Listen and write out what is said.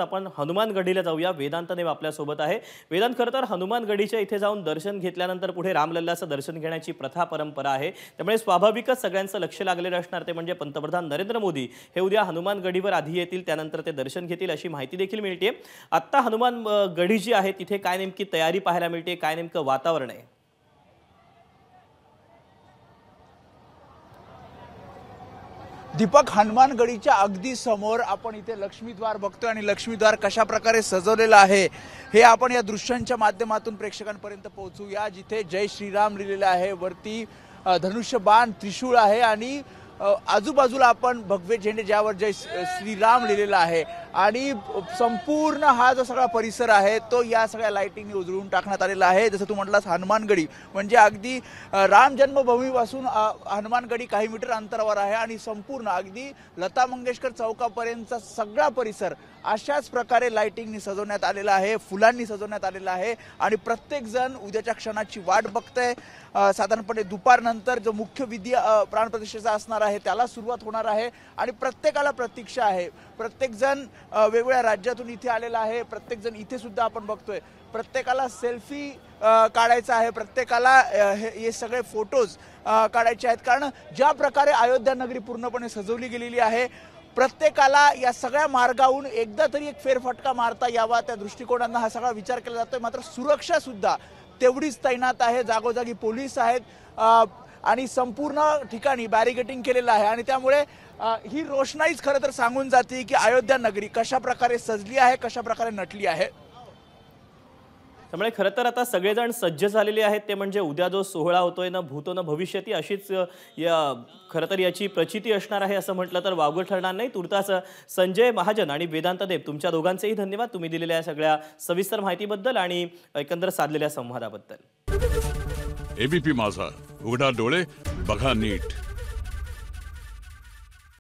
आपण हनुमानगढीला जाऊया। वेदांत देव आपल्या सोबत आहे। वेदांत, खरं तर हनुमानगढीच्या इथे जाऊन दर्शन घेतल्यानंतर पुढे रामलल्लाचं दर्शन घेण्याची प्रथा परंपरा आहे। त्यामुळे स्वाभाविकच सगळ्यांचं लक्ष लागलेलं असणार ते म्हणजे पंतप्रधान नरेंद्र मोदी हे उद्या हनुमानगढीवर आधी येतील, त्यानंतर ते दर्शन घेतील अशी माहिती देखील मिळते। आता हनुमानगढी जी आहे तिथे काय नेमकी तयारी पाहायला मिळते, काय नेमकं वातावरण आहे? दीपक, हनुमानगढीच्या अगदी समोर आपण इथे लक्ष्मीद्वार बघतोय आणि लक्ष्मीद्वार कशा प्रकारे सजवलेलं आहे हे आपण या दृश्यांच्या माध्यमातून प्रेक्षकांपर्यंत पोहोचूया। जिथे जय श्रीराम लिहिलेलं आहे, वरती धनुष्यबाण त्रिशूळ आहे आणि आजूबाजूला आपण भगवे झेंडे ज्यावर जय श्रीराम लिहिलेला आहे आणि संपूर्ण हा जो सगळा परिसर आहे तो या सगळ्या लाइटिंगने उजळून टाकण्यात आलेला आहे। जसं तू म्हटलास, हनुमानगढी म्हणजे अगदी राम जन्मभूमीपासून हनुमानगढी काही मीटर अंतरावर आहे आणि संपूर्ण अगदी लता मंगेशकर चौकापर्यंतचा सगळा परिसर अशाच प्रकारे लाइटिंगनी सजवण्यात आलेला आहे, फुलांनी सजवण्यात आलेला आहे आणि प्रत्येक जण उद्याच्या क्षणाची वाट बघतंय। साधारणपणे दुपारनंतर जो मुख्य विधी प्राणप्रतिष्ठेचा असणार आहे त्याला सुरुवात होणार आहे आणि प्रत्येकाला प्रतीक्षा आहे। प्रत्येक जण वेगवेगळ्या राज्यातून इथे आलेला आहे। प्रत्येक जण इथे सुद्धा आपण बघतोय प्रत्येकाला सेल्फी काढायचा आहे, प्रत्येकाला हे सगळे फोटोज काढायचे आहेत, कारण ज्या प्रकारे अयोध्या नगरी पूर्णपणे सजवली गेलेली आहे प्रत्येकाला या सगळ्या मार्गावरून एकदा तरी एक फेरफटका मारता यावा त्या दृष्टिकोनाने हा सगळा विचार केला जातोय। मात्र सुरक्षा सुद्धा तेवढीच तैनात आहे, जागोजागी पोलीस आहेत आणि संपूर्ण ठिकाणी बॅरिकेडिंग केलेलं आहे आणि त्यामुळे ही रोषणाईच खरं तर सांगून जाते की अयोध्या नगरी कशा प्रकारे सजली आहे, कशा प्रकारे नटली आहे। त्यामुळे खरं तर आता सगळेजण सज्ज झालेले आहेत, ते म्हणजे उद्या जो सोहळा होतोय ना भूतो न भविष्यती अशीच खरं तर याची प्रचिती असणार आहे असं म्हटलं तर वावगं ठरणार नाही। तुर्तास संजय महाजन आणि वेदांत देव तुमच्या दोघांचेही धन्यवाद, तुम्ही दिलेल्या सगळ्या सविस्तर माहितीबद्दल आणि एकंदर साधलेल्या संवादाबद्दल। एबीपी माझा, उघडा डोळे बघा नीट।